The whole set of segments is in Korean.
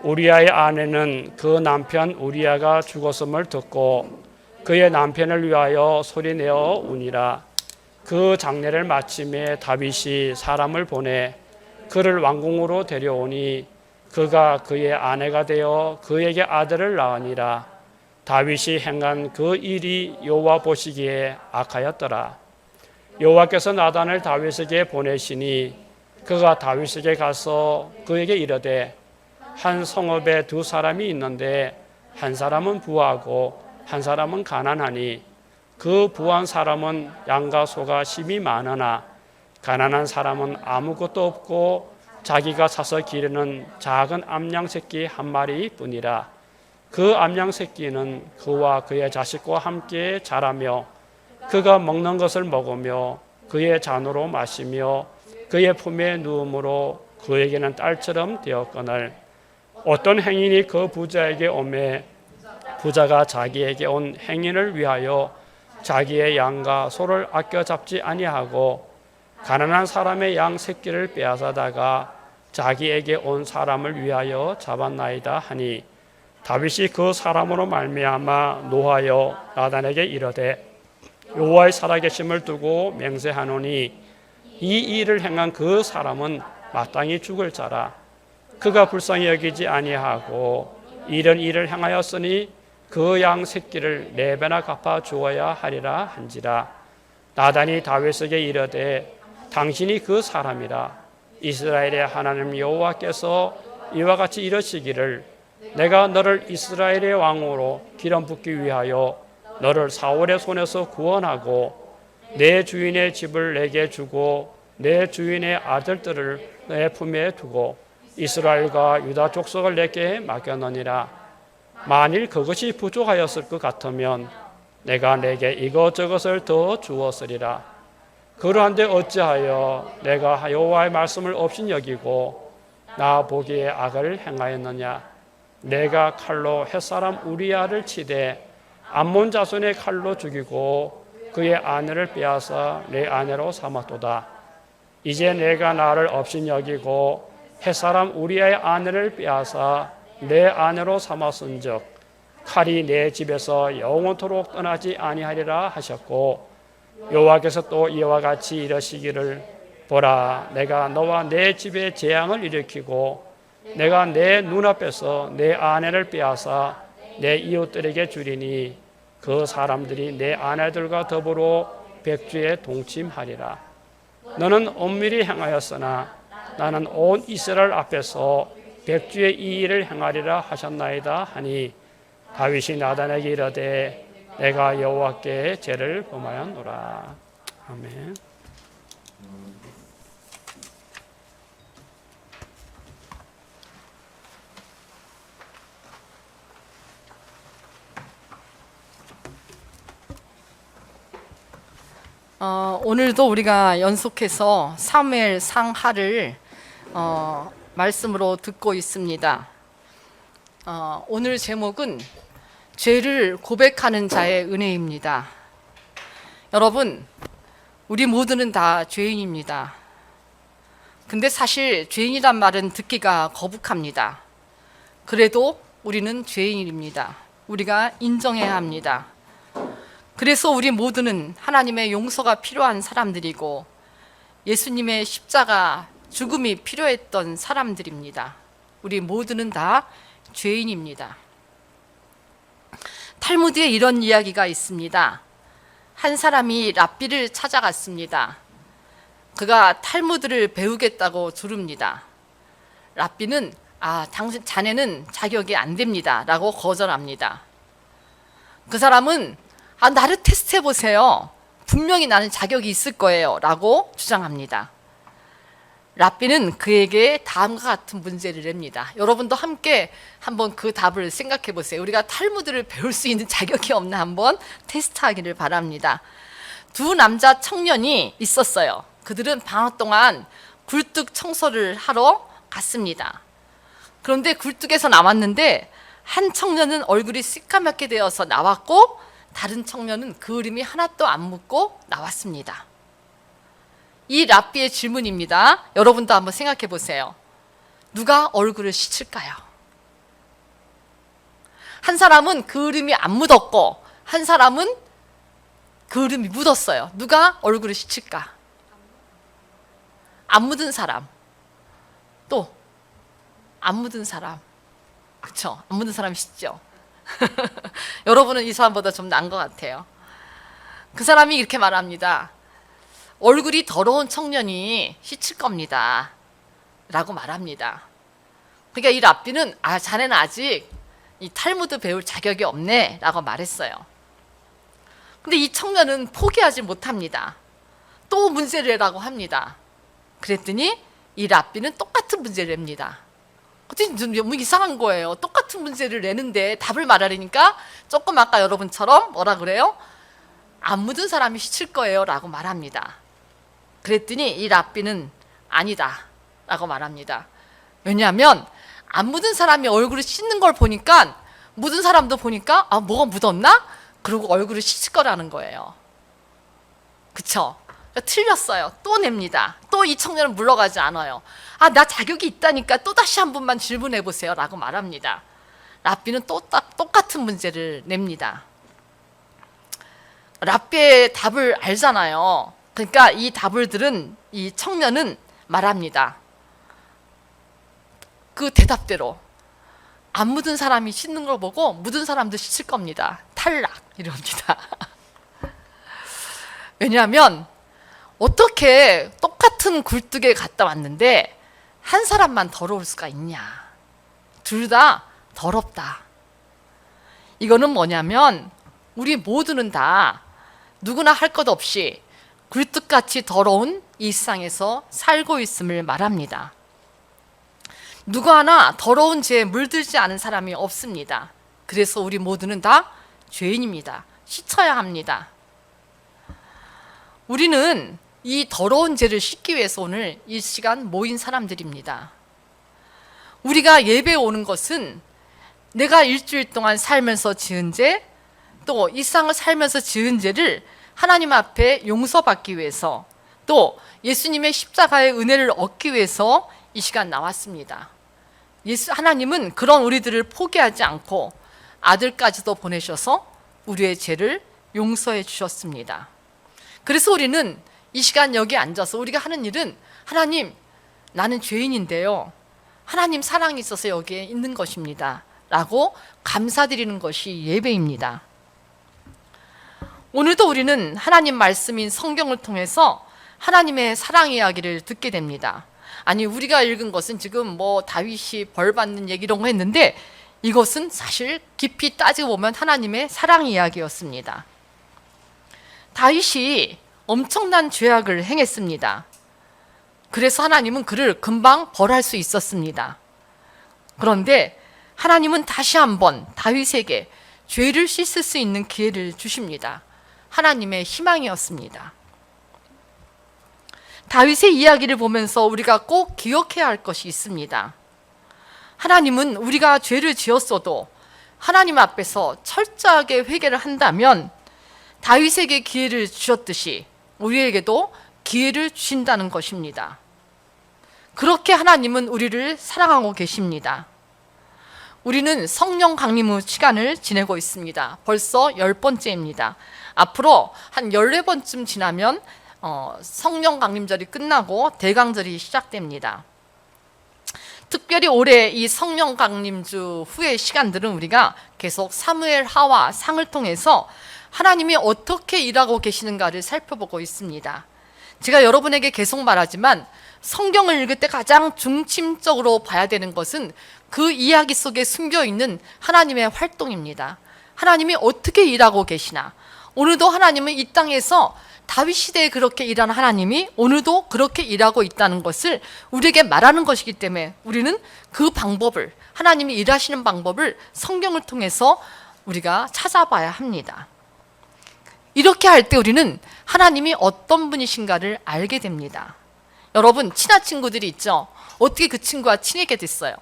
우리아의 아내는 그 남편 우리아가 죽었음을 듣고 그의 남편을 위하여 소리내어 우니라. 그 장례를 마침에 다윗이 사람을 보내 그를 왕궁으로 데려오니 그가 그의 아내가 되어 그에게 아들을 낳으니라. 다윗이 행한 그 일이 여호와 보시기에 악하였더라. 여호와께서 나단을 다윗에게 보내시니 그가 다윗에게 가서 그에게 이르되 한 성읍에 두 사람이 있는데 한 사람은 부하고 한 사람은 가난하니 그 부한 사람은 양과 소가 심이 많으나 가난한 사람은 아무것도 없고 자기가 사서 기르는 작은 암양 새끼 한 마리 뿐이라. 그 암양 새끼는 그와 그의 자식과 함께 자라며 그가 먹는 것을 먹으며 그의 잔으로 마시며 그의 품에 누움으로 그에게는 딸처럼 되었거늘 어떤 행인이 그 부자에게 오매 부자가 자기에게 온 행인을 위하여 자기의 양과 소를 아껴 잡지 아니하고 가난한 사람의 양 새끼를 빼앗아다가 자기에게 온 사람을 위하여 잡았나이다 하니 다윗이 그 사람으로 말미암아 노하여 나단에게 이르되 여호와의 살아계심을 두고 맹세하노니 이 일을 행한 그 사람은 마땅히 죽을 자라. 그가 불쌍히 여기지 아니하고 이런 일을 행하였으니 그 양 새끼를 네 배나 갚아 주어야 하리라 한지라. 나단이 다윗에게 이르되 당신이 그 사람이라. 이스라엘의 하나님 여호와께서 이와 같이 이르시기를 내가 너를 이스라엘의 왕으로 기름 붓기 위하여 너를 사울의 손에서 구원하고 내 주인의 집을 내게 주고 내 주인의 아들들을 내 품에 두고 이스라엘과 유다 족속을 내게 맡겼느니라. 만일 그것이 부족하였을 것 같으면 내가 내게 이것저것을 더 주었으리라. 그러한데 어찌하여 내가 여호와의 말씀을 없인 여기고 나 보기에 악을 행하였느냐. 내가 칼로 햇사람 우리아를 치되 암몬 자손의 칼로 죽이고 그의 아내를 빼앗아 내 아내로 삼았도다. 이제 내가 나를 없인 여기고 햇사람 우리아의 아내를 빼앗아 내 아내로 삼았은즉 칼이 내 집에서 영원토록 떠나지 아니하리라 하셨고 여호와께서 또 이와 같이 이르시기를 보라 내가 너와 내 집에 재앙을 일으키고 내가 내 눈앞에서 내 아내를 빼앗아 내 이웃들에게 주리니 그 사람들이 내 아내들과 더불어 백주에 동침하리라. 너는 엄밀히 행하였으나 나는 온 이스라엘 앞에서 백주의 이 일을 행하리라 하셨나이다 하니 다윗이 나단에게 이르되 내가 여호와께 죄를 범하였노라. 아멘. 오늘도 우리가 연속해서 사무엘 상하를 말씀으로 듣고 있습니다. 오늘 제목은 죄를 고백하는 자의 은혜입니다. 여러분, 우리 모두는 다 죄인입니다. 근데 사실 죄인이란 말은 듣기가 거북합니다. 그래도 우리는 죄인입니다. 우리가 인정해야 합니다. 그래서 우리 모두는 하나님의 용서가 필요한 사람들이고 예수님의 십자가 죽음이 필요했던 사람들입니다. 우리 모두는 다 죄인입니다. 탈무드에 이런 이야기가 있습니다. 한 사람이 랍비를 찾아갔습니다. 그가 탈무드를 배우겠다고 조릅니다. 랍비는 자네는 자격이 안 됩니다 라고 거절합니다. 그 사람은 나를 테스트해 보세요. 분명히 나는 자격이 있을 거예요 라고 주장합니다. 랍비는 그에게 다음과 같은 문제를 냅니다. 여러분도 함께 한번 그 답을 생각해 보세요. 우리가 탈무드를 배울 수 있는 자격이 없나 한번 테스트하기를 바랍니다. 두 남자 청년이 있었어요. 그들은 방학 동안 굴뚝 청소를 하러 갔습니다. 그런데 굴뚝에서 나왔는데 한 청년은 얼굴이 새까맣게 되어서 나왔고 다른 청년은 그림이 하나도 안 묻고 나왔습니다. 이 랍비의 질문입니다. 여러분도 한번 생각해 보세요. 누가 얼굴을 씻을까요? 한 사람은 그을음이 안 묻었고 한 사람은 그을음이 묻었어요. 누가 얼굴을 씻을까? 안 묻은 사람. 또 안 묻은 사람. 그렇죠? 안 묻은 사람이 씻죠. 여러분은 이 사람보다 좀 나은 것 같아요. 그 사람이 이렇게 말합니다. 얼굴이 더러운 청년이 씻을 겁니다. 라고 말합니다. 그러니까 이 랍비는 자네는 아직 이 탈무드 배울 자격이 없네 라고 말했어요. 근데 이 청년은 포기하지 못합니다. 또 문제를 내라고 합니다. 그랬더니 이 랍비는 똑같은 문제를 냅니다. 너무 이상한 거예요. 똑같은 문제를 내는데 답을 말하려니까 조금 아까 여러분처럼 뭐라 그래요? 안 묻은 사람이 씻을 거예요 라고 말합니다. 그랬더니 이 랍비는 아니다 라고 말합니다. 왜냐하면 안 묻은 사람이 얼굴을 씻는 걸 보니까 묻은 사람도 보니까 뭐가 묻었나? 그러고 얼굴을 씻을 거라는 거예요. 그쵸? 틀렸어요. 또 냅니다. 또 이 청년은 물러가지 않아요. 나 자격이 있다니까 또 다시 한 번만 질문해 보세요 라고 말합니다. 랍비는 또 똑같은 문제를 냅니다. 랍비의 답을 알잖아요. 그러니까 이 답을 들은 이 청년은 말합니다. 그 대답대로 안 묻은 사람이 씻는 걸 보고 묻은 사람도 씻을 겁니다. 탈락 이럽니다. 왜냐하면 어떻게 똑같은 굴뚝에 갔다 왔는데 한 사람만 더러울 수가 있냐. 둘 다 더럽다. 이거는 뭐냐면 우리 모두는 다 누구나 할 것 없이 굴뚝같이 더러운 이 세상에서 살고 있음을 말합니다. 누구 하나 더러운 죄에 물들지 않은 사람이 없습니다. 그래서 우리 모두는 다 죄인입니다. 씻어야 합니다. 우리는 이 더러운 죄를 씻기 위해서 오늘 이 시간 모인 사람들입니다. 우리가 예배에 오는 것은 내가 일주일 동안 살면서 지은 죄, 또 이 세상을 살면서 지은 죄를 하나님 앞에 용서받기 위해서, 또 예수님의 십자가의 은혜를 얻기 위해서 이 시간 나왔습니다. 하나님은 그런 우리들을 포기하지 않고 아들까지도 보내셔서 우리의 죄를 용서해 주셨습니다. 그래서 우리는 이 시간 여기 앉아서 우리가 하는 일은 하나님, 나는 죄인인데요. 하나님 사랑이 있어서 여기에 있는 것입니다. 라고 감사드리는 것이 예배입니다. 오늘도 우리는 하나님 말씀인 성경을 통해서 하나님의 사랑 이야기를 듣게 됩니다. 아니, 우리가 읽은 것은 지금 다윗이 벌 받는 얘기 이런 거 했는데 이것은 사실 깊이 따지고 보면 하나님의 사랑 이야기였습니다. 다윗이 엄청난 죄악을 행했습니다. 그래서 하나님은 그를 금방 벌할 수 있었습니다. 그런데 하나님은 다시 한번 다윗에게 죄를 씻을 수 있는 기회를 주십니다. 하나님의 희망이었습니다. 다윗의 이야기를 보면서 우리가 꼭 기억해야 할 것이 있습니다. 하나님은 우리가 죄를 지었어도 하나님 앞에서 철저하게 회개를 한다면 다윗에게 기회를 주셨듯이 우리에게도 기회를 주신다는 것입니다. 그렇게 하나님은 우리를 사랑하고 계십니다. 우리는 성령 강림 후 시간을 지내고 있습니다. 벌써 10번째입니다. 앞으로 한 14번쯤 지나면 성령 강림절이 끝나고 대강절이 시작됩니다. 특별히 올해 이 성령 강림주 후의 시간들은 우리가 계속 사무엘 하와 상을 통해서 하나님이 어떻게 일하고 계시는가를 살펴보고 있습니다. 제가 여러분에게 계속 말하지만 성경을 읽을 때 가장 중심적으로 봐야 되는 것은 그 이야기 속에 숨겨있는 하나님의 활동입니다. 하나님이 어떻게 일하고 계시나. 오늘도 하나님은 이 땅에서 다윗 시대에 그렇게 일하는 하나님이 오늘도 그렇게 일하고 있다는 것을 우리에게 말하는 것이기 때문에 우리는 그 방법을, 하나님이 일하시는 방법을 성경을 통해서 우리가 찾아봐야 합니다. 이렇게 할 때 우리는 하나님이 어떤 분이신가를 알게 됩니다. 여러분, 친한 친구들이 있죠? 어떻게 그 친구와 친하게 됐어요?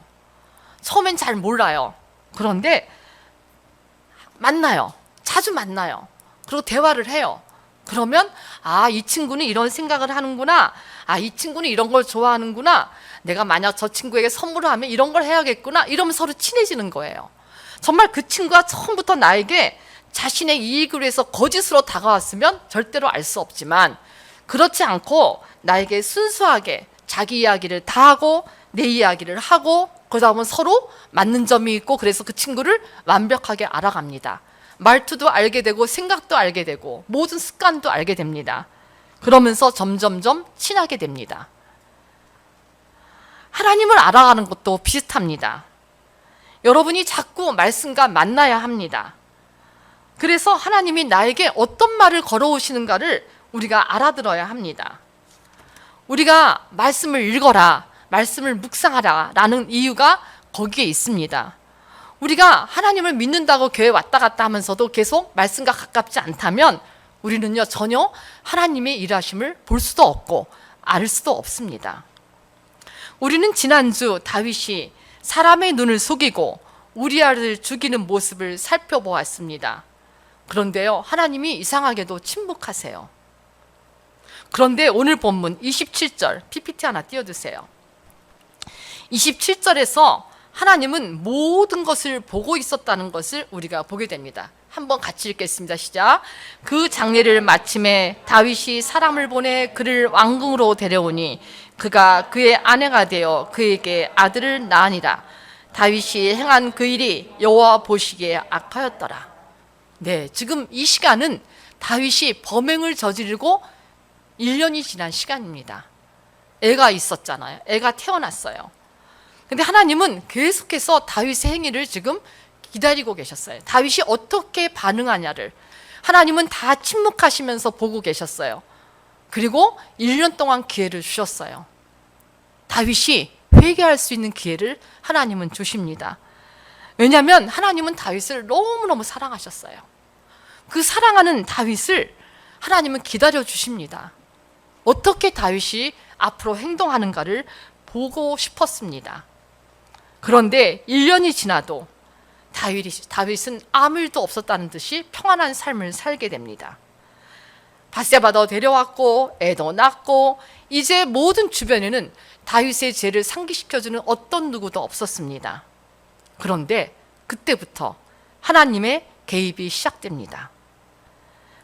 처음엔 잘 몰라요. 그런데 만나요. 자주 만나요. 그리고 대화를 해요. 그러면 이 친구는 이런 생각을 하는구나. 이 친구는 이런 걸 좋아하는구나. 내가 만약 저 친구에게 선물을 하면 이런 걸 해야겠구나. 이러면 서로 친해지는 거예요. 정말 그 친구가 처음부터 나에게 자신의 이익을 위해서 거짓으로 다가왔으면 절대로 알 수 없지만, 그렇지 않고 나에게 순수하게 자기 이야기를 다 하고 내 이야기를 하고, 그러다 보면 서로 맞는 점이 있고, 그래서 그 친구를 완벽하게 알아갑니다. 말투도 알게 되고 생각도 알게 되고 모든 습관도 알게 됩니다. 그러면서 점점점 친하게 됩니다. 하나님을 알아가는 것도 비슷합니다. 여러분이 자꾸 말씀과 만나야 합니다. 그래서 하나님이 나에게 어떤 말을 걸어오시는가를 우리가 알아들어야 합니다. 우리가 말씀을 읽어라, 말씀을 묵상하라 라는 이유가 거기에 있습니다. 우리가 하나님을 믿는다고 교회 왔다 갔다 하면서도 계속 말씀과 가깝지 않다면 우리는요, 전혀 하나님의 일하심을 볼 수도 없고 알 수도 없습니다. 우리는 지난주 다윗이 사람의 눈을 속이고 우리아를 죽이는 모습을 살펴보았습니다. 그런데요, 하나님이 이상하게도 침묵하세요. 그런데 오늘 본문 27절, PPT 하나 띄워주세요. 27절에서 하나님은 모든 것을 보고 있었다는 것을 우리가 보게 됩니다. 한번 같이 읽겠습니다. 시작. 그 장례를 마침에 다윗이 사람을 보내 그를 왕궁으로 데려오니 그가 그의 아내가 되어 그에게 아들을 낳으니라. 다윗이 행한 그 일이 여호와 보시기에 악하였더라. 네, 지금 이 시간은 다윗이 범행을 저지르고 1년이 지난 시간입니다. 애가 있었잖아요. 애가 태어났어요. 근데 하나님은 계속해서 다윗의 행위를 지금 기다리고 계셨어요. 다윗이 어떻게 반응하냐를 하나님은 다 침묵하시면서 보고 계셨어요. 그리고 1년 동안 기회를 주셨어요. 다윗이 회개할 수 있는 기회를 하나님은 주십니다. 왜냐하면 하나님은 다윗을 너무너무 사랑하셨어요. 그 사랑하는 다윗을 하나님은 기다려 주십니다. 어떻게 다윗이 앞으로 행동하는가를 보고 싶었습니다. 그런데 1년이 지나도 다윗은 아무 일도 없었다는 듯이 평안한 삶을 살게 됩니다. 밧세바도 데려왔고 애도 낳고 이제 모든 주변에는 다윗의 죄를 상기시켜주는 어떤 누구도 없었습니다. 그런데 그때부터 하나님의 개입이 시작됩니다.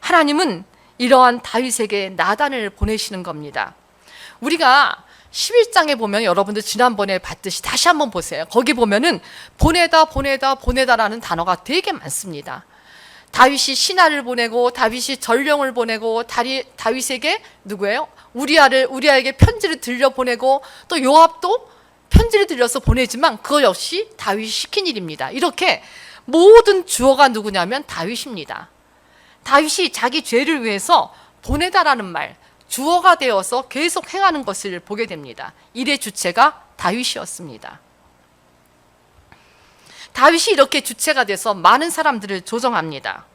하나님은 이러한 다윗에게 나단을 보내시는 겁니다. 우리가 11장에 보면 여러분들 지난번에 봤듯이 다시 한번 보세요. 거기 보면은 보내다라는 단어가 되게 많습니다. 다윗이 신하를 보내고 다윗이 전령을 보내고 다윗에게 누구예요? 우리아에게 편지를 들려보내고 또 요압도 편지를 들려서 보내지만 그거 역시 다윗이 시킨 일입니다. 이렇게 모든 주어가 누구냐면 다윗입니다. 다윗이 자기 죄를 위해서 보내다라는 말, 주어가 되어서 계속 행하는 것을 보게 됩니다. 일의 주체가 다윗이었습니다. 다윗이 이렇게 주체가 돼서 많은 사람들을 조정합니다.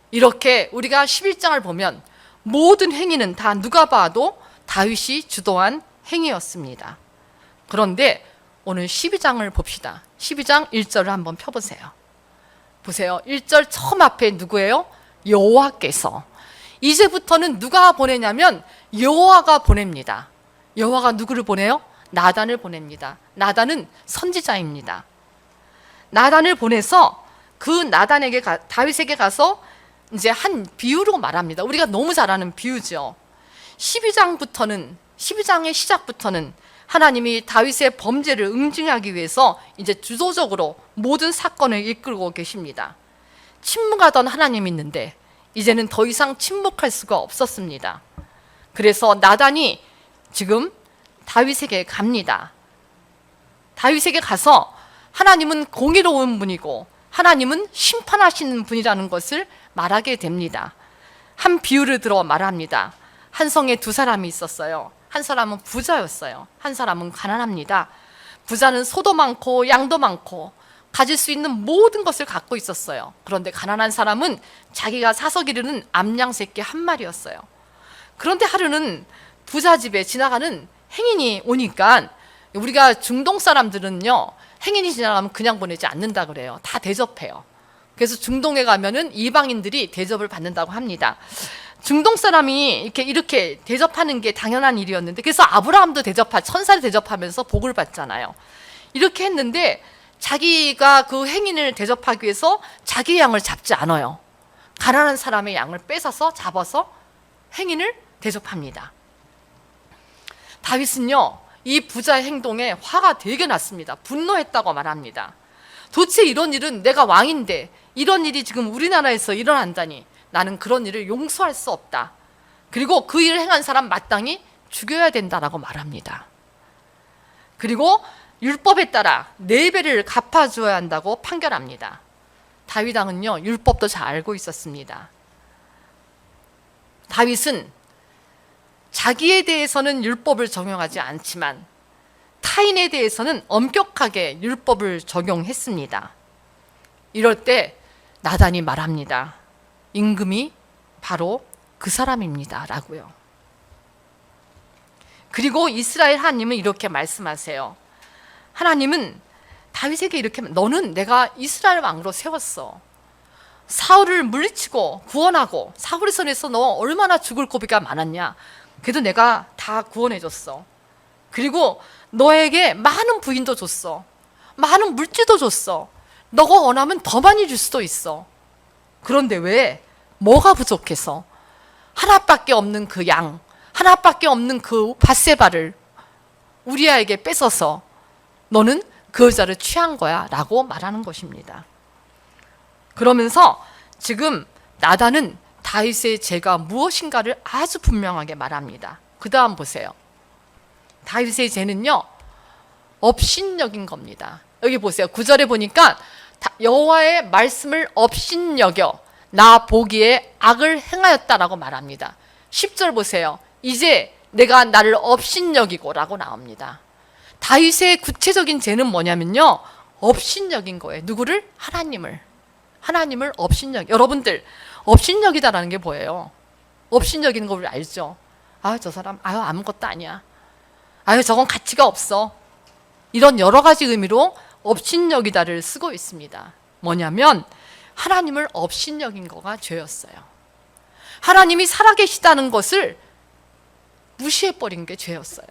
이렇게 우리가 11장을 보면 모든 행위는 다 누가 봐도 다윗이 주도한 행위였습니다. 그런데 오늘 12장을 봅시다. 12장 1절을 한번 펴보세요. 보세요. 1절 처음 앞에 누구예요? 여호와께서. 이제부터는 누가 보내냐면 여호와가 보냅니다. 여호와가 누구를 보내요? 나단을 보냅니다. 나단은 선지자입니다. 나단을 보내서 그 나단에게 다윗에게 가서 이제 한 비유로 말합니다. 우리가 너무 잘 아는 비유죠. 12장의 시작부터는 하나님이 다윗의 범죄를 응징하기 위해서 이제 주도적으로 모든 사건을 이끌고 계십니다. 침묵하던 하나님이 있는데 이제는 더 이상 침묵할 수가 없었습니다. 그래서 나단이 지금 다윗에게 갑니다. 다윗에게 가서 하나님은 공의로운 분이고 하나님은 심판하시는 분이라는 것을 말하게 됩니다. 한 비유를 들어 말합니다. 한 성에 두 사람이 있었어요. 한 사람은 부자였어요. 한 사람은 가난합니다. 부자는 소도 많고 양도 많고 가질 수 있는 모든 것을 갖고 있었어요. 그런데 가난한 사람은 자기가 사서 기르는 암양 새끼 한 마리였어요. 그런데 하루는 부자 집에 지나가는 행인이 오니까, 우리가 중동 사람들은요, 행인이 지나가면 그냥 보내지 않는다 그래요. 다 대접해요. 그래서 중동에 가면은 이방인들이 대접을 받는다고 합니다. 중동 사람이 이렇게 대접하는 게 당연한 일이었는데, 그래서 아브라함도 천사를 대접하면서 복을 받잖아요. 이렇게 했는데 자기가 그 행인을 대접하기 위해서 자기의 양을 잡지 않아요. 가난한 사람의 양을 뺏어서 잡아서 행인을 대접합니다. 다윗은요, 이 부자의 행동에 화가 되게 났습니다. 분노했다고 말합니다. 도대체 이런 일은, 내가 왕인데 이런 일이 지금 우리나라에서 일어난다니 나는 그런 일을 용서할 수 없다. 그리고 그 일을 행한 사람 마땅히 죽여야 된다라고 말합니다. 그리고 율법에 따라 4배를 갚아줘야 한다고 판결합니다. 다윗 왕은요, 율법도 잘 알고 있었습니다. 다윗은 자기에 대해서는 율법을 적용하지 않지만 타인에 대해서는 엄격하게 율법을 적용했습니다. 이럴 때 나단이 말합니다. 임금이 바로 그 사람입니다 라고요. 그리고 이스라엘 하나님은 이렇게 말씀하세요. 하나님은 다윗에게 이렇게, 너는 내가 이스라엘 왕으로 세웠어. 사울을 물리치고 구원하고, 사울의 손에서 너 얼마나 죽을 고비가 많았냐. 그래도 내가 다 구원해줬어. 그리고 너에게 많은 부인도 줬어. 많은 물질도 줬어. 너가 원하면 더 많이 줄 수도 있어. 그런데 왜? 뭐가 부족해서? 하나밖에 없는 그 양, 하나밖에 없는 그 밧세바를 우리아에게 뺏어서 너는 그 여자를 취한 거야 라고 말하는 것입니다. 그러면서 지금 나단은 다윗의 죄가 무엇인가를 아주 분명하게 말합니다. 그 다음 보세요. 다윗의 죄는요, 업신여긴 겁니다. 여기 보세요. 9절에 보니까 여호와의 말씀을 업신여겨 나 보기에 악을 행하였다라고 말합니다. 10절 보세요. 이제 내가 나를 업신여기고 라고 나옵니다. 다윗의 구체적인 죄는 뭐냐면요, 업신여긴 거예요. 누구를? 하나님을 업신여기. 여러분들, 업신여기다라는 게 뭐예요? 업신여기는 걸 알죠? 아, 저 사람 아무것도 아니야. 저건 가치가 없어. 이런 여러 가지 의미로 업신여기다를 쓰고 있습니다. 뭐냐면 하나님을 업신여긴 거가 죄였어요. 하나님이 살아계시다는 것을 무시해버린 게 죄였어요.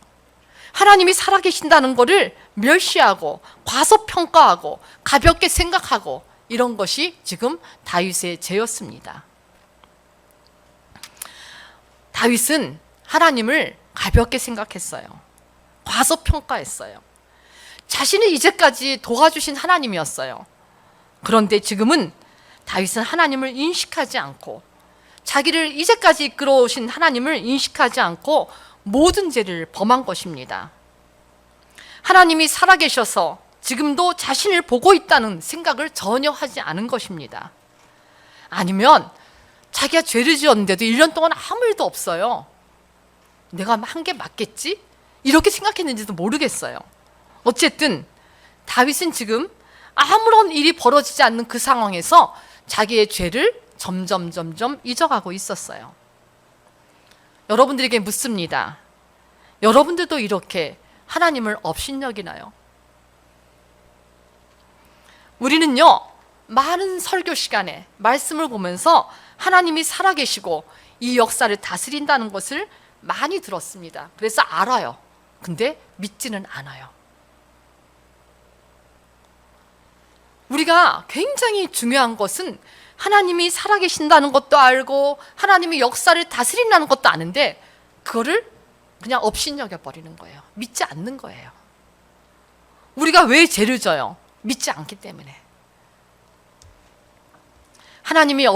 하나님이 살아계신다는 것을 멸시하고 과소평가하고 가볍게 생각하고 이런 것이 지금 다윗의 죄였습니다. 다윗은 하나님을 가볍게 생각했어요. 과소평가했어요. 자신을 이제까지 도와주신 하나님이었어요. 그런데 지금은 다윗은 하나님을 인식하지 않고, 자기를 이제까지 이끌어오신 하나님을 인식하지 않고 모든 죄를 범한 것입니다. 하나님이 살아계셔서 지금도 자신을 보고 있다는 생각을 전혀 하지 않은 것입니다. 아니면 자기가 죄를 지었는데도 1년 동안 아무 일도 없어요. 내가 한 게 맞겠지? 이렇게 생각했는지도 모르겠어요. 어쨌든 다윗은 지금 아무런 일이 벌어지지 않는 그 상황에서 자기의 죄를 점점 잊어가고 있었어요. 여러분들에게 묻습니다. 여러분들도 이렇게 하나님을 업신여기나요? 우리는요, 많은 설교 시간에 말씀을 보면서 하나님이 살아계시고 이 역사를 다스린다는 것을 많이 들었습니다. 그래서 알아요. 근데 믿지는 않아요. 우리가 굉장히 중요한 것은 하나님이 살아계신다는 것도 알고 하나님이 역사를 다스린다는 것도 아는데 그거를 그냥 업신여겨버리는 거예요. 믿지 않는 거예요. 우리가 왜 죄를 져요? 믿지 않기 때문에. 하나님을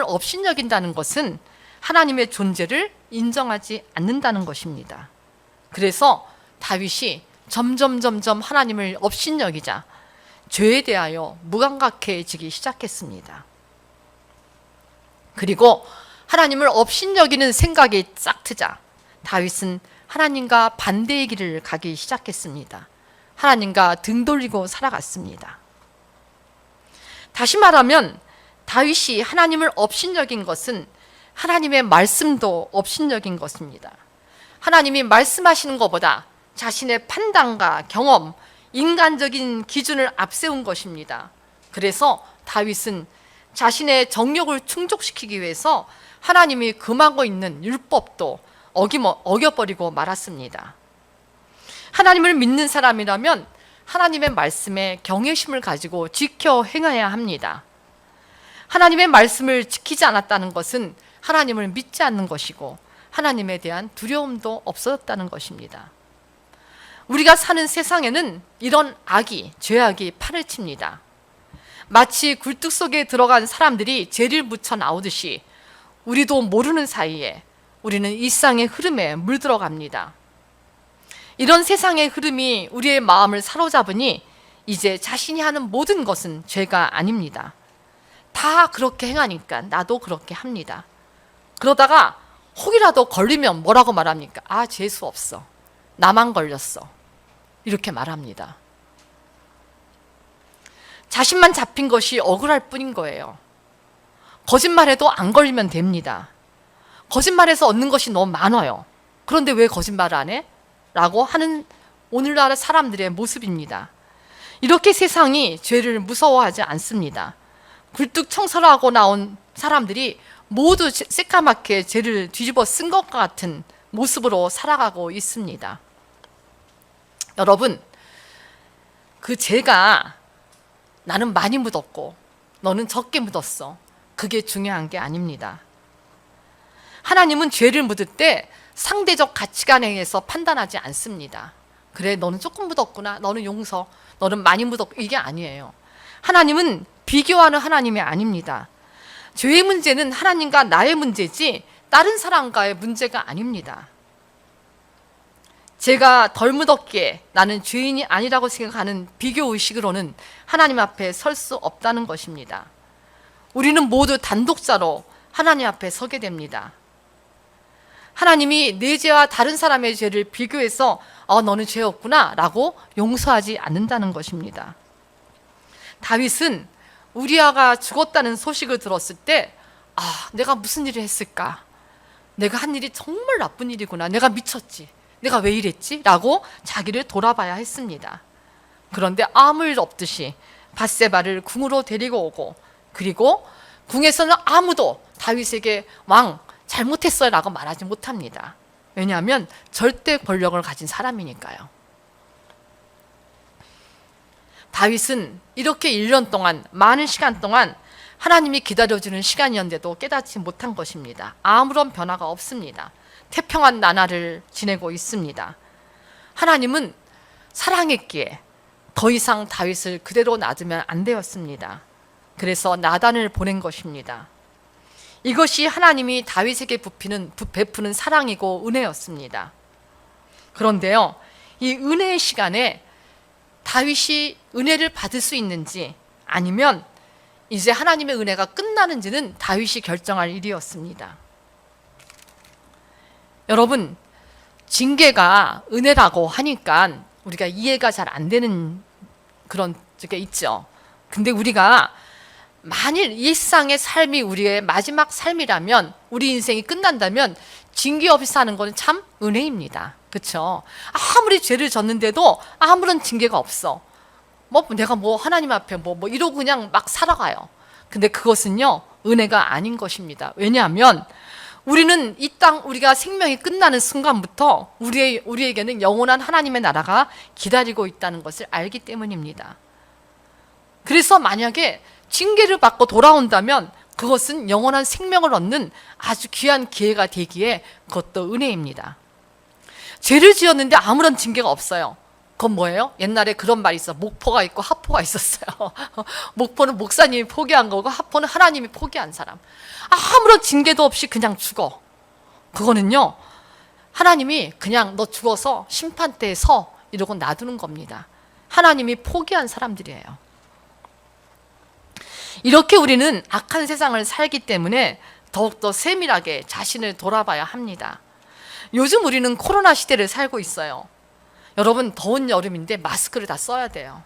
업신여긴다는 것은 하나님의 존재를 인정하지 않는다는 것입니다. 그래서 다윗이 점점 하나님을 업신여기자 죄에 대하여 무감각해지기 시작했습니다. 그리고 하나님을 업신여기는 생각이 싹 트자 다윗은 하나님과 반대의 길을 가기 시작했습니다. 하나님과 등 돌리고 살아갔습니다. 다시 말하면 다윗이 하나님을 업신여긴 것은 하나님의 말씀도 업신여긴 것입니다. 하나님이 말씀하시는 것보다 자신의 판단과 경험, 인간적인 기준을 앞세운 것입니다. 그래서 다윗은 자신의 정욕을 충족시키기 위해서 하나님이 금하고 있는 율법도 어겨버리고 말았습니다. 하나님을 믿는 사람이라면 하나님의 말씀에 경외심을 가지고 지켜 행해야 합니다. 하나님의 말씀을 지키지 않았다는 것은 하나님을 믿지 않는 것이고 하나님에 대한 두려움도 없어졌다는 것입니다. 우리가 사는 세상에는 이런 악이, 죄악이 판을 칩니다. 마치 굴뚝 속에 들어간 사람들이 재를 묻혀 나오듯이 우리도 모르는 사이에 우리는 일상의 흐름에 물들어갑니다. 이런 세상의 흐름이 우리의 마음을 사로잡으니 이제 자신이 하는 모든 것은 죄가 아닙니다. 다 그렇게 행하니까 나도 그렇게 합니다. 그러다가 혹이라도 걸리면 뭐라고 말합니까? 아, 재수 없어. 나만 걸렸어. 이렇게 말합니다. 자신만 잡힌 것이 억울할 뿐인 거예요. 거짓말해도 안 걸리면 됩니다. 거짓말해서 얻는 것이 너무 많아요. 그런데 왜 거짓말을 안 해? 라고 하는 오늘날 사람들의 모습입니다. 이렇게 세상이 죄를 무서워하지 않습니다. 굴뚝 청소를 하고 나온 사람들이 모두 새까맣게 죄를 뒤집어 쓴 것 같은 모습으로 살아가고 있습니다. 여러분, 그 죄가 나는 많이 묻었고 너는 적게 묻었어. 그게 중요한 게 아닙니다. 하나님은 죄를 묻을 때 상대적 가치관에 의해서 판단하지 않습니다. 그래, 너는 조금 묻었구나. 너는 용서. 너는 많이 묻었고. 이게 아니에요. 하나님은 비교하는 하나님이 아닙니다. 죄의 문제는 하나님과 나의 문제지 다른 사람과의 문제가 아닙니다. 제가 덜 묻었기에 나는 죄인이 아니라고 생각하는 비교의식으로는 하나님 앞에 설 수 없다는 것입니다. 우리는 모두 단독자로 하나님 앞에 서게 됩니다. 하나님이 내 죄와 다른 사람의 죄를 비교해서 너는 죄 없구나 라고 용서하지 않는다는 것입니다. 다윗은 우리아가 죽었다는 소식을 들었을 때 내가 무슨 일을 했을까? 내가 한 일이 정말 나쁜 일이구나. 내가 미쳤지. 내가 왜 이랬지? 라고 자기를 돌아봐야 했습니다. 그런데 아무 일 없듯이 밧세바를 궁으로 데리고 오고, 그리고 궁에서는 아무도 다윗에게 왕 잘못했어요 라고 말하지 못합니다. 왜냐하면 절대 권력을 가진 사람이니까요. 다윗은 이렇게 1년 동안, 많은 시간 동안 하나님이 기다려주는 시간이었는데도 깨닫지 못한 것입니다. 아무런 변화가 없습니다. 태평한 나날을 지내고 있습니다. 하나님은 사랑했기에 더 이상 다윗을 그대로 놔두면 안 되었습니다. 그래서 나단을 보낸 것입니다. 이것이 하나님이 다윗에게 베푸는 사랑이고 은혜였습니다. 그런데요, 이 은혜의 시간에 다윗이 은혜를 받을 수 있는지 아니면 이제 하나님의 은혜가 끝나는지는 다윗이 결정할 일이었습니다. 여러분, 징계가 은혜라고 하니까 우리가 이해가 잘 안 되는 그런 게 있죠. 근데 우리가 만일 일상의 삶이 우리의 마지막 삶이라면, 우리 인생이 끝난다면 징계 없이 사는 것은 참 은혜입니다. 그렇죠? 아무리 죄를 졌는데도 아무런 징계가 없어. 내가 하나님 앞에 이러고 그냥 막 살아가요. 근데 그것은요, 은혜가 아닌 것입니다. 왜냐하면 우리는 이 땅, 우리가 생명이 끝나는 순간부터 우리에게는 영원한 하나님의 나라가 기다리고 있다는 것을 알기 때문입니다. 그래서 만약에 징계를 받고 돌아온다면 그것은 영원한 생명을 얻는 아주 귀한 기회가 되기에 그것도 은혜입니다. 죄를 지었는데 아무런 징계가 없어요. 그건 뭐예요? 옛날에 그런 말이 있어. 목포가 있고 하포가 있었어요. 목포는 목사님이 포기한 거고 하포는 하나님이 포기한 사람. 아무런 징계도 없이 그냥 죽어. 그거는요, 하나님이 그냥 너 죽어서 심판대에 서 이러고 놔두는 겁니다. 하나님이 포기한 사람들이에요. 이렇게 우리는 악한 세상을 살기 때문에 더욱더 세밀하게 자신을 돌아봐야 합니다. 요즘 우리는 코로나 시대를 살고 있어요. 여러분, 더운 여름인데 마스크를 다 써야 돼요.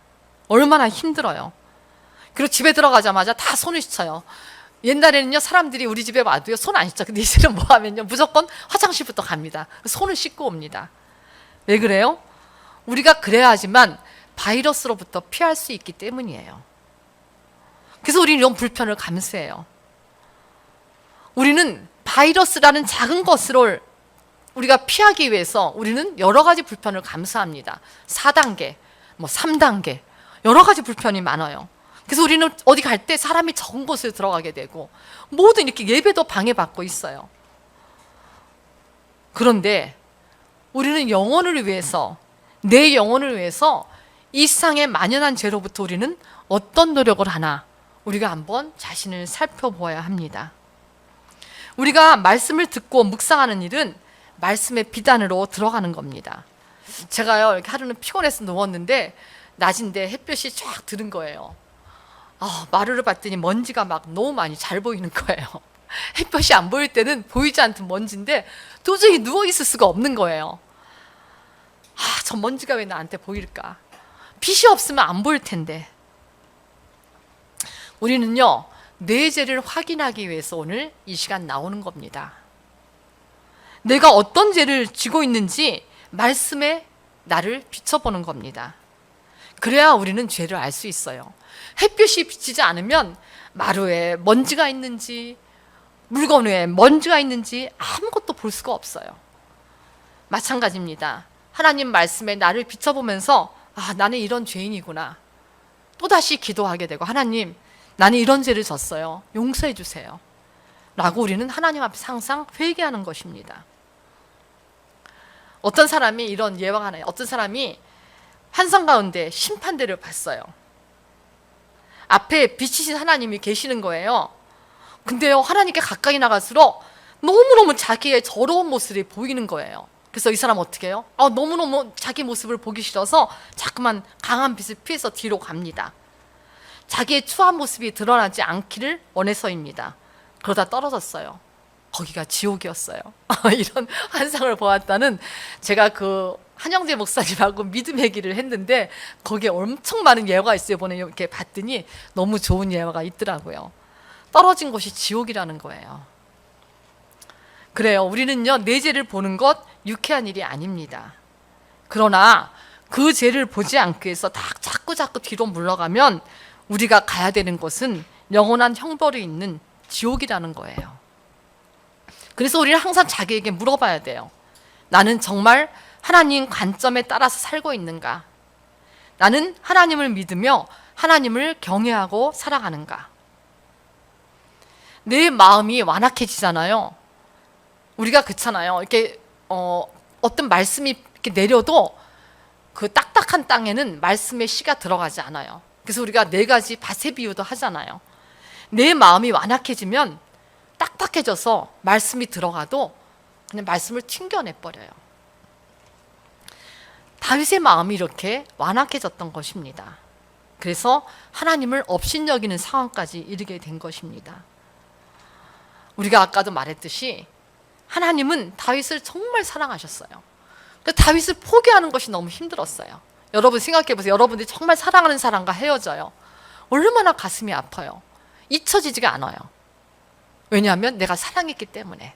얼마나 힘들어요. 그리고 집에 들어가자마자 다 손을 씻어요. 옛날에는요, 사람들이 우리 집에 와도요, 손 안 씻죠. 근데 이제는 뭐 하면요, 무조건 화장실부터 갑니다. 손을 씻고 옵니다. 왜 그래요? 우리가 그래야 하지만 바이러스로부터 피할 수 있기 때문이에요. 그래서 우리는 이런 불편을 감수해요. 우리는 바이러스라는 작은 것을 우리가 피하기 위해서 우리는 여러 가지 불편을 감수합니다. 4단계. 뭐 3단계 여러 가지 불편이 많아요. 그래서 우리는 어디 갈 때 사람이 적은 곳에 들어가게 되고 모든 이렇게 예배도 방해받고 있어요. 그런데 우리는 영혼을 위해서, 내 영혼을 위해서 이 세상에 만연한 죄로부터 우리는 어떤 노력을 하나 우리가 한번 자신을 살펴보아야 합니다. 우리가 말씀을 듣고 묵상하는 일은 말씀의 비단으로 들어가는 겁니다. 제가요 이렇게 하루는 피곤해서 누웠는데 낮인데 햇볕이 쫙 드는 거예요. 마루를 봤더니 먼지가 막 너무 많이 잘 보이는 거예요. 햇볕이 안 보일 때는 보이지 않던 먼지인데 도저히 누워 있을 수가 없는 거예요. 저 먼지가 왜 나한테 보일까? 빛이 없으면 안 보일 텐데. 우리는요 내 죄를 확인하기 위해서 오늘 이 시간 나오는 겁니다. 내가 어떤 죄를 지고 있는지 말씀에 나를 비춰보는 겁니다. 그래야 우리는 죄를 알 수 있어요. 햇볕이 비치지 않으면 마루에 먼지가 있는지 물건 위에 먼지가 있는지 아무것도 볼 수가 없어요. 마찬가지입니다. 하나님 말씀에 나를 비춰보면서 나는 이런 죄인이구나. 또다시 기도하게 되고 하나님 나는 이런 죄를 졌어요. 용서해 주세요. 라고 우리는 하나님 앞에서 항상 회개하는 것입니다. 어떤 사람이 이런 예화가 하나요. 어떤 사람이 환상 가운데 심판대를 봤어요. 앞에 빛이신 하나님이 계시는 거예요. 근데요 하나님께 가까이 나갈수록 너무너무 자기의 더러운 모습이 보이는 거예요. 그래서 이 사람 어떻게 해요? 너무너무 자기 모습을 보기 싫어서 자꾸만 강한 빛을 피해서 뒤로 갑니다. 자기의 추한 모습이 드러나지 않기를 원해서입니다. 그러다 떨어졌어요. 거기가 지옥이었어요. 이런 환상을 보았다는, 제가 그 한영재 목사님하고 믿음의 길을 했는데 거기에 엄청 많은 예화가 있어요. 이번에 이렇게 봤더니 너무 좋은 예화가 있더라고요. 떨어진 곳이 지옥이라는 거예요. 그래요. 우리는요 내 죄를 보는 것 유쾌한 일이 아닙니다. 그러나 그 죄를 보지 않기 위해서 자꾸 뒤로 물러가면 우리가 가야 되는 곳은 영원한 형벌이 있는 지옥이라는 거예요. 그래서 우리는 항상 자기에게 물어봐야 돼요. 나는 정말 하나님 관점에 따라서 살고 있는가? 나는 하나님을 믿으며 하나님을 경외하고 살아가는가? 내 마음이 완악해지잖아요. 우리가 그렇잖아요. 이렇게 어떤 말씀이 이렇게 내려도 그 딱딱한 땅에는 말씀의 씨가 들어가지 않아요. 그래서 우리가 4가지 밭의 비유도 하잖아요. 내 마음이 완악해지면 딱딱해져서 말씀이 들어가도 그냥 말씀을 튕겨내버려요. 다윗의 마음이 이렇게 완악해졌던 것입니다. 그래서 하나님을 업신여기는 상황까지 이르게 된 것입니다. 우리가 아까도 말했듯이 하나님은 다윗을 정말 사랑하셨어요. 그래서 다윗을 포기하는 것이 너무 힘들었어요. 여러분 생각해 보세요. 여러분들이 정말 사랑하는 사람과 헤어져요. 얼마나 가슴이 아파요. 잊혀지지가 않아요. 왜냐하면 내가 사랑했기 때문에.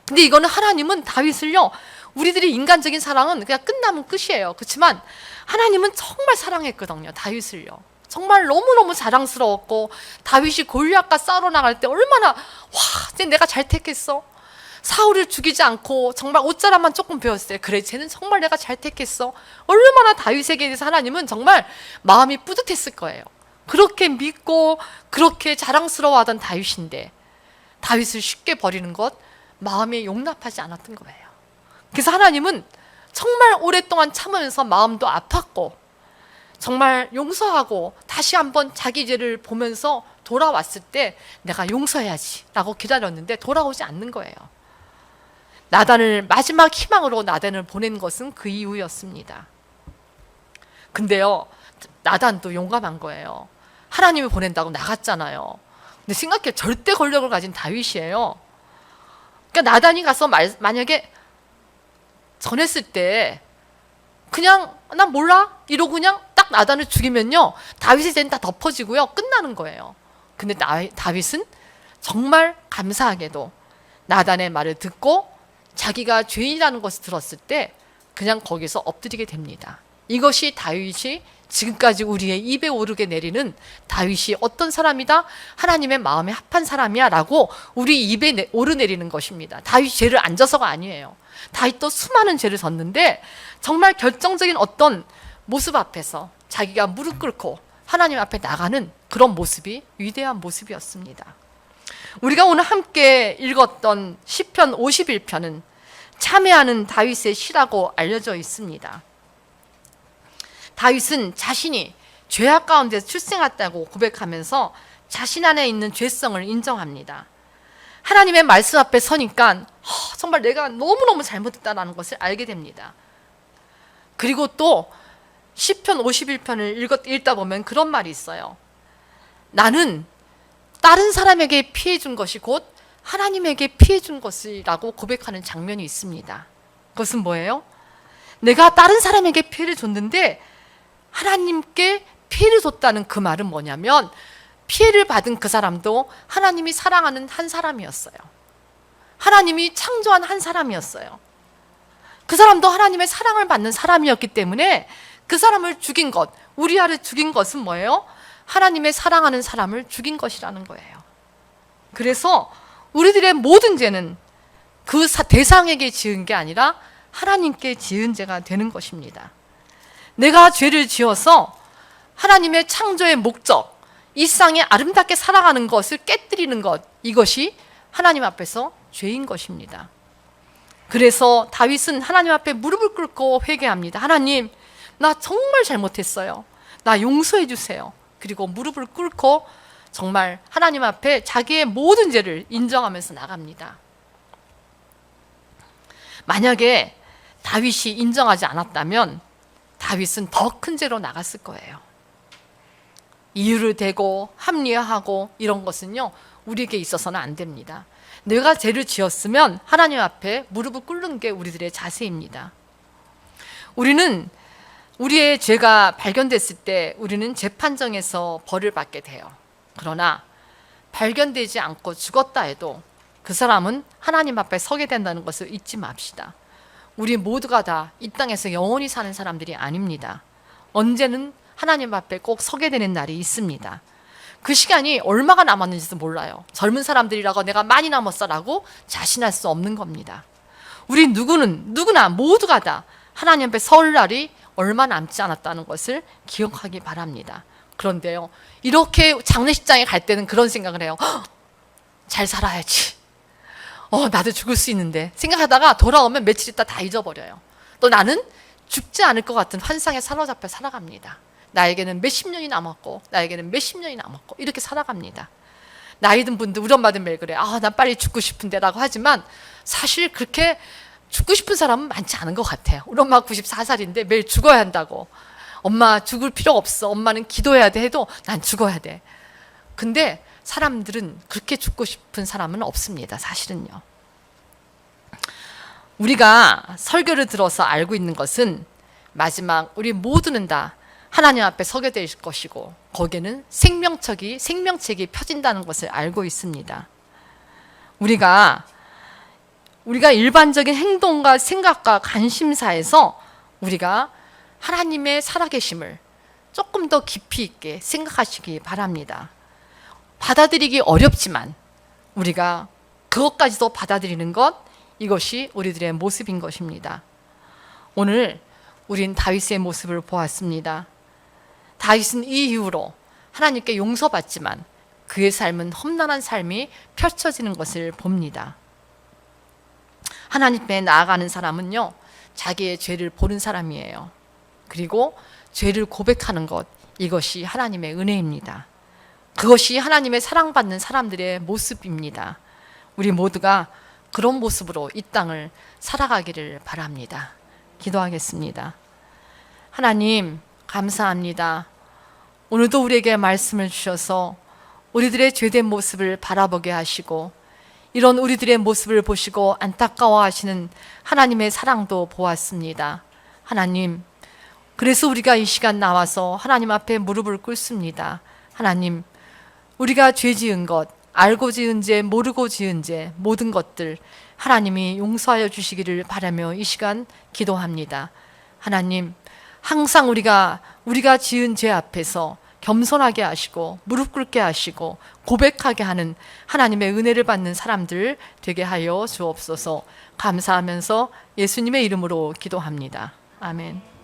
근데 이거는 하나님은 다윗을요, 우리들이 인간적인 사랑은 그냥 끝나면 끝이에요. 그렇지만 하나님은 정말 사랑했거든요. 다윗을요. 정말 너무너무 자랑스러웠고, 다윗이 골리앗과 싸우러 나갈 때 얼마나 쟤 내가 잘 택했어. 사울을 죽이지 않고 정말 옷자락만 조금 베었어요. 그래, 쟤는 정말 내가 잘 택했어. 얼마나 다윗에게 대해서 하나님은 정말 마음이 뿌듯했을 거예요. 그렇게 믿고 그렇게 자랑스러워하던 다윗인데 다윗을 쉽게 버리는 것 마음에 용납하지 않았던 거예요. 그래서 하나님은 정말 오랫동안 참으면서 마음도 아팠고 정말 용서하고 다시 한번 자기 죄를 보면서 돌아왔을 때 내가 용서해야지 라고 기다렸는데 돌아오지 않는 거예요. 나단을 마지막 희망으로 나단을 보낸 것은 그 이유였습니다. 근데요, 나단도 용감한 거예요. 하나님이 보낸다고 나갔잖아요. 근데 생각해, 절대 권력을 가진 다윗이에요. 그러니까 나단이 가서 만약에 전했을 때 그냥 난 몰라 이러고 그냥 딱 나단을 죽이면요, 다윗의 죄는 다 덮어지고요, 끝나는 거예요. 근데 다윗은 정말 감사하게도 나단의 말을 듣고 자기가 죄인이라는 것을 들었을 때 그냥 거기서 엎드리게 됩니다. 이것이 다윗이 지금까지 우리의 입에 오르게 내리는, 다윗이 어떤 사람이다? 하나님의 마음에 합한 사람이야 라고 우리 입에 오르내리는 것입니다. 다윗이 죄를 안 져서가 아니에요. 다윗도 수많은 죄를 졌는데 정말 결정적인 어떤 모습 앞에서 자기가 무릎 꿇고 하나님 앞에 나가는 그런 모습이 위대한 모습이었습니다. 우리가 오늘 함께 읽었던 시편 51편은 참회하는 다윗의 시라고 알려져 있습니다. 다윗은 자신이 죄악 가운데 출생했다고 고백하면서 자신 안에 있는 죄성을 인정합니다. 하나님의 말씀 앞에 서니까 정말 내가 너무너무 잘못했다는 것을 알게 됩니다. 그리고 또 시편 51편을 읽다 보면 그런 말이 있어요. 나는 다른 사람에게 피해 준 것이 곧 하나님에게 피해 준 것이라고 고백하는 장면이 있습니다. 그것은 뭐예요? 내가 다른 사람에게 피해를 줬는데 하나님께 피해를 줬다는 그 말은 뭐냐면 피해를 받은 그 사람도 하나님이 사랑하는 한 사람이었어요. 하나님이 창조한 한 사람이었어요. 그 사람도 하나님의 사랑을 받는 사람이었기 때문에 그 사람을 죽인 것, 우리아를 죽인 것은 뭐예요? 하나님의 사랑하는 사람을 죽인 것이라는 거예요. 그래서 우리들의 모든 죄는 그 대상에게 지은 게 아니라 하나님께 지은 죄가 되는 것입니다. 내가 죄를 지어서 하나님의 창조의 목적, 이 세상에 아름답게 살아가는 것을 깨뜨리는 것, 이것이 하나님 앞에서 죄인 것입니다. 그래서 다윗은 하나님 앞에 무릎을 꿇고 회개합니다. 하나님, 나 정말 잘못했어요. 나 용서해 주세요. 그리고 무릎을 꿇고 정말 하나님 앞에 자기의 모든 죄를 인정하면서 나갑니다. 만약에 다윗이 인정하지 않았다면 다윗은 더 큰 죄로 나갔을 거예요. 이유를 대고 합리화하고 이런 것은요, 우리에게 있어서는 안 됩니다. 내가 죄를 지었으면 하나님 앞에 무릎을 꿇는 게 우리들의 자세입니다. 우리는 우리의 죄가 발견됐을 때 우리는 재판정에서 벌을 받게 돼요. 그러나 발견되지 않고 죽었다 해도 그 사람은 하나님 앞에 서게 된다는 것을 잊지 맙시다. 우리 모두가 다 이 땅에서 영원히 사는 사람들이 아닙니다. 언제는 하나님 앞에 꼭 서게 되는 날이 있습니다. 그 시간이 얼마가 남았는지도 몰라요. 젊은 사람들이라고 내가 많이 남았어라고 자신할 수 없는 겁니다. 우리 누구나 모두가 다 하나님 앞에 설 날이 얼마 남지 않았다는 것을 기억하기 바랍니다. 그런데요, 이렇게 장례식장에 갈 때는 그런 생각을 해요. 잘 살아야지. 나도 죽을 수 있는데 생각하다가 돌아오면 며칠 있다 다 잊어버려요. 또 나는 죽지 않을 것 같은 환상에 사로잡혀 살아갑니다. 나에게는 몇십 년이 남았고 나에게는 몇십 년이 남았고 이렇게 살아갑니다. 나이 든 분들, 우리 엄마들 매일 그래. 난 빨리 죽고 싶은데 라고 하지만 사실 그렇게 죽고 싶은 사람은 많지 않은 것 같아요. 우리 엄마 94살인데 매일 죽어야 한다고. 엄마 죽을 필요 없어. 엄마는 기도해야 돼 해도 난 죽어야 돼. 근데 사람들은 그렇게 죽고 싶은 사람은 없습니다. 사실은요. 우리가 설교를 들어서 알고 있는 것은 마지막 우리 모두는 다 하나님 앞에 서게 될 것이고 거기에는 생명책이 펴진다는 것을 알고 있습니다. 우리가 일반적인 행동과 생각과 관심사에서 우리가 하나님의 살아계심을 조금 더 깊이 있게 생각하시기 바랍니다. 받아들이기 어렵지만 우리가 그것까지도 받아들이는 것, 이것이 우리들의 모습인 것입니다. 오늘 우린 다윗의 모습을 보았습니다. 다윗은 이 이후로 하나님께 용서받지만 그의 삶은 험난한 삶이 펼쳐지는 것을 봅니다. 하나님께 나아가는 사람은요, 자기의 죄를 보는 사람이에요. 그리고 죄를 고백하는 것, 이것이 하나님의 은혜입니다. 그것이 하나님의 사랑받는 사람들의 모습입니다. 우리 모두가 그런 모습으로 이 땅을 살아가기를 바랍니다. 기도하겠습니다. 하나님, 감사합니다. 오늘도 우리에게 말씀을 주셔서 우리들의 죄된 모습을 바라보게 하시고 이런 우리들의 모습을 보시고 안타까워하시는 하나님의 사랑도 보았습니다. 하나님, 그래서 우리가 이 시간 나와서 하나님 앞에 무릎을 꿇습니다. 하나님, 우리가 죄 지은 것, 알고 지은 죄, 모르고 지은 죄, 모든 것들 하나님이 용서하여 주시기를 바라며 이 시간 기도합니다. 하나님, 항상 우리가 지은 죄 앞에서 겸손하게 하시고 무릎 꿇게 하시고 고백하게 하는 하나님의 은혜를 받는 사람들 되게 하여 주옵소서. 감사하면서 예수님의 이름으로 기도합니다. 아멘.